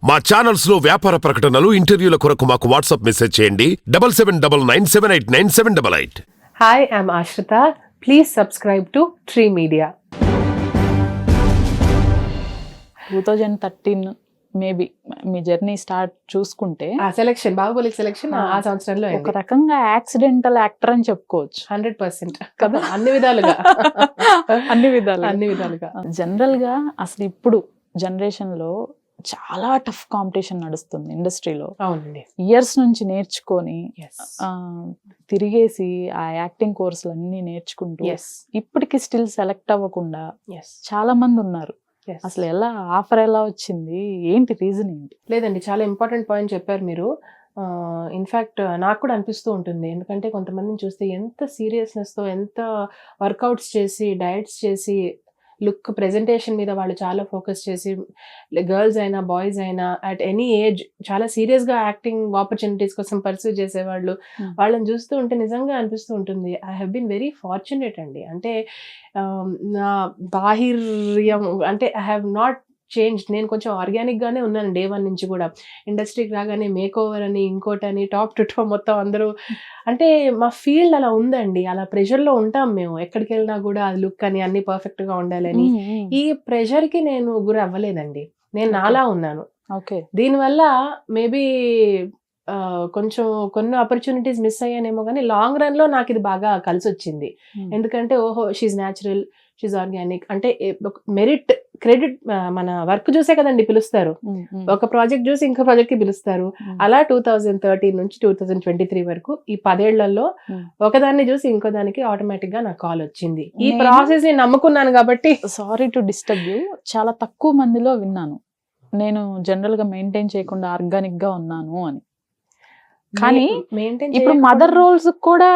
మా ఛానల్స్ లో వ్యాపార ప్రకటనలు, ఇంటర్వ్యూల కొరకు మాకు వాట్సాప్ మెసేజ్ చేయండి 7799978978. Hi, I'm Ashrita. Please subscribe to Tree Media. 2013 maybe me journey start చూసుకుంటే ఆ సెలక్షన్ బాహుబలి సెలక్షన్ ఆ సంవత్సరంలో ఒక రకంగా యాక్సిడెంటల్ యాక్టర్ అని చెప్పుకోవచ్చు 100% కదా. అన్ని విధాలుగా అన్ని విధాలుగా జనరల్ గా అసలు ఇప్పుడు జనరేషన్ లో చాలా టఫ్ కాంపిటీషన్ నడుస్తుంది ఇండస్ట్రీలో. అవునండి. ఇయర్స్ నుంచి నేర్చుకొని Yes. తిరిగేసి ఆ యాక్టింగ్ కోర్సులు అన్ని నేర్చుకుంటూ Yes. ఇప్పటికి స్టిల్ సెలెక్ట్ అవ్వకుండా Yes. చాలా మంది ఉన్నారు. Yes. అసలు ఎలా ఆఫర్ ఎలా వచ్చింది, ఏంటి రీజన్ ఏంటి? లేదండి, చాలా ఇంపార్టెంట్ పాయింట్ చెప్పారు మీరు. ఇన్ఫ్యాక్ట్ నాకు కూడా అనిపిస్తూ ఉంటుంది, ఎందుకంటే కొంతమందిని చూస్తే ఎంత సీరియస్నెస్తో, ఎంత వర్కౌట్స్ చేసి, డయట్స్ చేసి, లుక్ ప్రెజెంటేషన్ మీద వాళ్ళు చాలా ఫోకస్ చేసి, గర్ల్స్ అయినా బాయ్స్ అయినా అట్ ఎనీ ఏజ్ చాలా సీరియస్గా యాక్టింగ్ ఆపర్చునిటీస్ కోసం పర్సూ చేసేవాళ్ళు. వాళ్ళని చూస్తూ ఉంటే నిజంగా అనిపిస్తూ ఉంటుంది, I have been very fortunate అండి. అంటే నా బాహిర్యం అంటే ఐ హ్యావ్ నాట్ చేంజ్. నేను కొంచెం ఆర్గానిక్గానే ఉన్నాను డే 1 నుంచి కూడా. ఇండస్ట్రీకి రాగానే మేక్ ఓవర్ అని, ఇంకోటని, టాప్ టు టాప్ మొత్తం అందరూ అంటే మా ఫీల్డ్ అలా ఉందండి. అలా ప్రెషర్లో ఉంటాం మేము. ఎక్కడికి వెళ్ళినా కూడా అది లుక్ అని, అన్ని పర్ఫెక్ట్గా ఉండాలని. ఈ ప్రెషర్కి నేను గురి అవ్వలేదండి. నేను నాలా ఉన్నాను. ఓకే. దీనివల్ల మేబీ కొంచెం కొన్ని ఆపర్చునిటీస్ మిస్ అయ్యానేమో, కానీ లాంగ్ రన్లో నాకు ఇది బాగా కలిసి వచ్చింది. ఎందుకంటే ఓహో షీజ్ న్యాచురల్, షీజ్ ఆర్గానిక్ అంటే మెరిట్, క్రెడిట్ మన వర్క్ చూసే కదండి పిలుస్తారు. ఒక ప్రాజెక్ట్ చూసి ఇంకో ప్రాజెక్ట్కి పిలుస్తారు. అలా 2013 నుంచి 2023 వరకు ఈ 10 ఏళ్లలో ఒకదాన్ని చూసి ఇంకో దానికి ఆటోమేటిక్గా నాకు కాల్ వచ్చింది. ఈ ప్రాసెస్ ని నమ్ముకున్నాను కాబట్టి. సారీ టు డిస్టర్బ్ యూ, చాలా తక్కువ మందిలో విన్నాను నేను జనరల్ గా మెయింటైన్ చేయకుండా ఆర్గానిక్ గా ఉన్నాను అని. కానీ ఇప్పుడు మదర్ రోల్స్ కూడా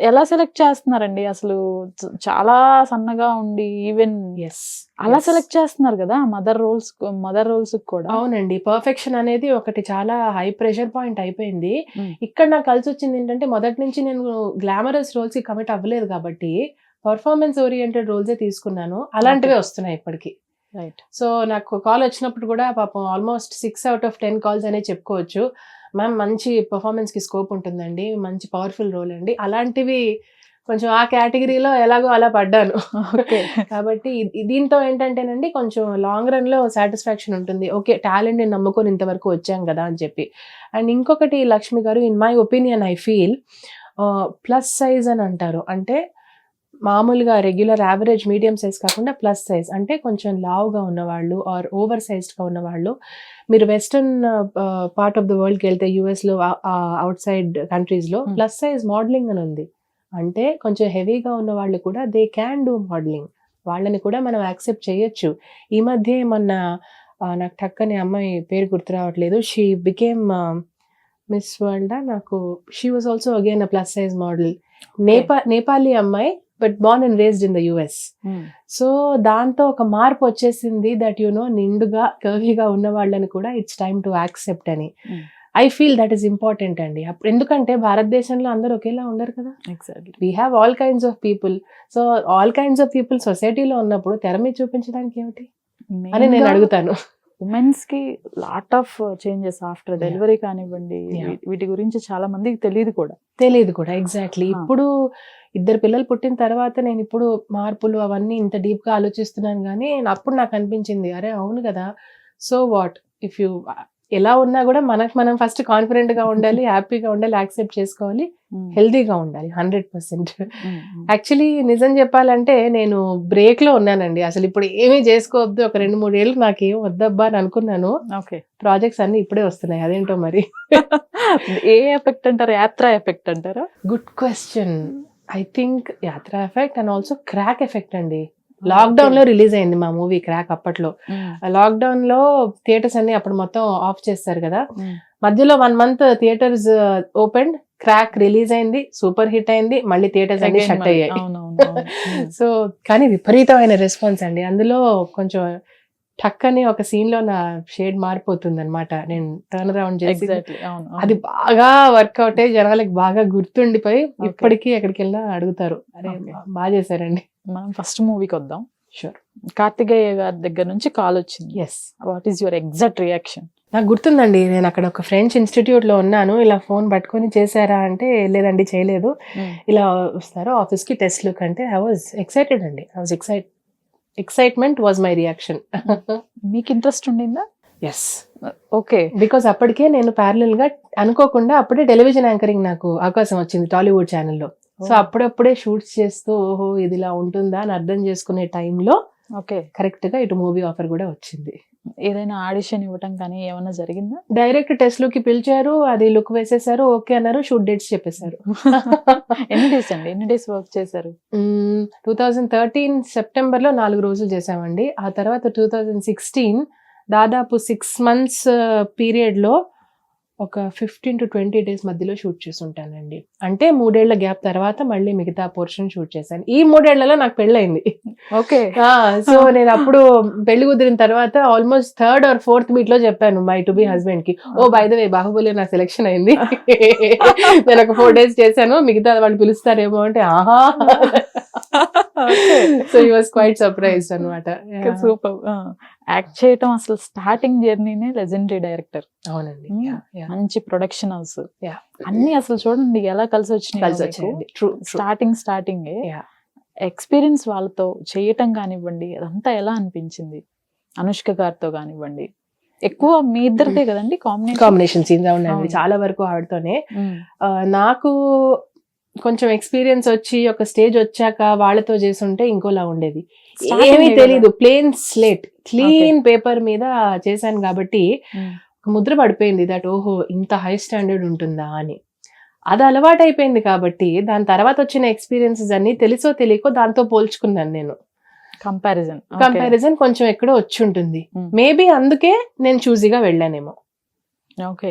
ఎలా సెలెక్ట్ చేస్తున్నారండి అసలు? చాలా సన్నగా ఉండి ఈవెన్ అలా సెలెక్ట్ చేస్తున్నారు కదా మదర్ రోల్స్ కూడా. అవునండి, పర్ఫెక్షన్ అనేది ఒకటి చాలా హై ప్రెషర్ పాయింట్ అయిపోయింది. ఇక్కడ నాకు కలిసి వచ్చింది ఏంటంటే, మొదటి నుంచి నేను గ్లామరస్ రోల్స్ కి కమిట్ అవ్వలేదు కాబట్టి పర్ఫార్మెన్స్ ఓరియంటెడ్ రోల్సే తీసుకున్నాను. అలాంటివే వస్తున్నాయి ఇప్పటికి. రైట్. సో నాకు కాల్ వచ్చినప్పుడు కూడా పాపం ఆల్మోస్ట్ 6 out of 10 కాల్స్ అనే చెప్పుకోవచ్చు. మ్యామ్ మంచి పర్ఫార్మెన్స్కి స్కోప్ ఉంటుందండి, మంచి పవర్ఫుల్ రోల్ అండి, అలాంటివి కొంచెం ఆ కేటగిరీలో ఎలాగో అలా పడ్డాను. కాబట్టి దీంతో ఏంటంటేనండి కొంచెం లాంగ్ రన్లో సాటిస్ఫాక్షన్ ఉంటుంది. ఓకే, టాలెంట్ని నమ్ముకొని ఇంతవరకు వచ్చాం కదా అని చెప్పి. అండ్ ఇంకొకటి లక్ష్మి గారు, in my opinion I feel plus size అని అంటారు. అంటే మామూలుగా రెగ్యులర్ యావరేజ్ మీడియం సైజ్ కాకుండా ప్లస్ సైజ్ అంటే కొంచెం లావుగా ఉన్నవాళ్ళు ఆర్ ఓవర్ సైజ్డ్గా ఉన్నవాళ్ళు. మీరు వెస్టర్న్ పార్ట్ ఆఫ్ ద వరల్డ్కి వెళ్తే యూఎస్లో, అవుట్ సైడ్ కంట్రీస్లో ప్లస్ సైజ్ మోడలింగ్ అని ఉంది. అంటే కొంచెం హెవీగా ఉన్న వాళ్ళు కూడా దే క్యాన్ డూ మోడలింగ్. వాళ్ళని కూడా మనం యాక్సెప్ట్ చేయొచ్చు. ఈ మధ్య మొన్న నాకు టక్కని అమ్మాయి పేరు గుర్తు రావట్లేదు, షీ బికేమ్ మిస్ వరల్డ్. నాకు she was also again a plus size model. Nepali అమ్మాయి, but born and raised in the US. So దాంతో ఒక మార్పు వచ్చేసింది దట్ నిండుగా కర్వీగా ఉన్న వాళ్ళని కూడా ఇట్స్ టైమ్ టు యాక్సెప్ట్ అని. I feel that is important అండి. ఎందుకంటే భారతదేశంలో అందరూ ఒకేలా ఉండరు కదా. Exactly. We have all kinds of people. So all kinds of people సొసైటీలో ఉన్నప్పుడు తెర మీద చూపించడానికి ఏమిటి అని నేను అడుగుతాను. ఉమెన్స్ కి lot of changes after delivery కానివ్వండి, వీటి గురించి చాలా మందికి తెలియదు కూడా. ఎగ్జాక్ట్లీ. ఇప్పుడు 2 పిల్లలు పుట్టిన తర్వాత నేను ఇప్పుడు మార్పులు అవన్నీ ఇంత డీప్ గా ఆలోచిస్తున్నాను. కానీ అప్పుడు నాకు అనిపించింది, అరే అవును కదా, సో వాట్ ఇఫ్ యూ ఎలా ఉన్నా కూడా మనం ఫస్ట్ కాన్ఫిడెంట్ గా ఉండాలి, హ్యాపీగా ఉండాలి, యాక్సెప్ట్ చేసుకోవాలి, హెల్దీగా ఉండాలి 100%. యాక్చువల్లీ నిజం చెప్పాలంటే నేను బ్రేక్ లో ఉన్నానండి. అసలు ఇప్పుడు ఏమీ చేసుకోవద్దు, ఒక 2-3 ఏళ్ళు నాకేం వద్దబ్బా అని అనుకున్నాను. ప్రాజెక్ట్స్ అన్ని ఇప్పుడే వస్తున్నాయి, అదేంటో మరి. ఏ ఎఫెక్ట్ అంటారు? యాత్ర ఎఫెక్ట్ అంటారా? Good question. ఐ థింక్ యాత్ర effect and also crack effect అండి. లాక్డౌన్ లో రిలీజ్ అయింది మా మూవీ క్రాక్. అప్పట్లో లాక్డౌన్ లో థియేటర్స్ అన్ని అప్పుడు మొత్తం ఆఫ్ చేస్తారు కదా. మధ్యలో 1 month theatres open, crack release అయింది, సూపర్ హిట్ అయింది, మళ్ళీ థియేటర్స్ అన్ని షట్ అయ్యాయి. సో కానీ విపరీతమైన రెస్పాన్స్ అండి. అందులో కొంచెం టక్కని ఒక సీన్ లో నా షేడ్ మారిపోతుంది అనమాట. నేను టర్న్ అరౌండ్ చేసి అది బాగా వర్కౌట్ అయ్యి జనాలకి బాగా గుర్తుండిపోయి ఇప్పటికీ ఎక్కడికి వెళ్ళినా అడుగుతారు, అరే బాగా చేశారండి. మనం ఫస్ట్ మూవీకి వద్దాం. షూర్. కార్తికేయ గారి దగ్గర నుంచి కాల్ వచ్చింది. Yes, what is your exact reaction? నాకు గుర్తుందండి, నేను అక్కడ ఒక ఫ్రెంచ్ ఇన్స్టిట్యూట్ లో ఉన్నాను. ఇలా ఫోన్ పట్టుకొని చేశారా అంటే లేదండి చేయలేదు, ఇలా వస్తారు ఆఫీస్ కి టెస్ట్ లుక్ అంటే ఐ వాజ్ ఎక్సైటెడ్ అండి. I was excitement was my reaction. మీకు ఇంట్రెస్ట్ ఉండిందా? Yes, okay. బికాస్ అప్పటికే నేను ప్యారలల్ గా అనుకోకుండా అప్పుడే టెలివిజన్ యాంకరింగ్ నాకు అవకాశం వచ్చింది టాలీవుడ్ ఛానల్లో. సో అప్పుడప్పుడే షూట్స్ చేస్తూ ఓహో ఇది ఇలా ఉంటుందా అని అర్థం చేసుకునే టైంలో ఓకే, కరెక్ట్ గా ఇటు మూవీ ఆఫర్ కూడా వచ్చింది. ఏదైనా ఆడిషన్ ఇవ్వటం కానీ ఏమన్నా జరిగిందా? డైరెక్ట్ టెస్ట్ లోకి పిలిచారు, అది లుక్ వేసేసారు, ఓకే అన్నారు, షూట్ డేట్స్ చెప్పేశారు. ఎన్ని డేస్ వర్క్ చేశారు? 2013 సెప్టెంబర్ లో 4 రోజులు చేసామండి. ఆ తర్వాత 2016 దాదాపు 6 months పీరియడ్ లో ఒక 15 to 20 days మధ్యలో షూట్ చేసి ఉంటానండి. అంటే 3 ఏళ్ల గ్యాప్ తర్వాత మళ్ళీ మిగతా పోర్షన్ షూట్ చేశాను. ఈ 3 ఏళ్లలో నాకు పెళ్ళయింది. ఓకే. సో నేను అప్పుడు పెళ్లి కుదిరిన తర్వాత almost 3rd or 4th meet లో చెప్పాను మై టు బి హస్బెండ్ కి, ఓ బై ద వే బాహుబలి నా సెలెక్షన్ అయింది, నేను ఒక 4 days చేశాను, మిగతా వాళ్ళు పిలుస్తారేమో అంటే ఆహా. So he was quite surprised అన్నమాట. సూపర్. యాక్ట్ చేయటం అసలు స్టార్టింగ్ జర్నీనే లెజెండరీ డైరెక్టర్. అవునండి, మంచి ప్రొడక్షన్ హౌస్ Yeah. అన్ని అసలు చూడండి ఎలా కలిసి వచ్చాయండి. True. Starting Yeah. ఎక్స్పీరియన్స్ వాళ్ళతో చేయటం కానివ్వండి, అదంతా ఎలా అనిపించింది? అనుష్క గారితో కానివ్వండి, ఎక్కువ మీ ఇద్దరిదే కదండి కాంబినేషన్ సీన్స్. అవునండి, అవును. చాలా వరకు ఆవిడతోనే. నాకు కొంచెం ఎక్స్పీరియన్స్ వచ్చి ఒక స్టేజ్ వచ్చాక వాళ్ళతో చేస్తుంటే ఇంకోలా ఉండేది. ఏమీ తెలీదు, ప్లేన్ స్లేట్ క్లీన్ పేపర్ మీద చేశాను కాబట్టి ముద్ర పడిపోయింది దట్ ఓహో ఇంత హై స్టాండర్డ్ ఉంటుందా అని. అది అలవాటు అయిపోయింది కాబట్టి దాని తర్వాత వచ్చిన ఎక్స్పీరియన్సెస్ అన్ని తెలుసో తెలియకో దాంతో పోల్చుకున్నాను నేను. కంపారిజన్ కొంచెం ఎక్కడో వచ్చి ఉంటుంది. మేబీ అందుకే నేను చూజీగా వెళ్ళానేమో. ఓకే.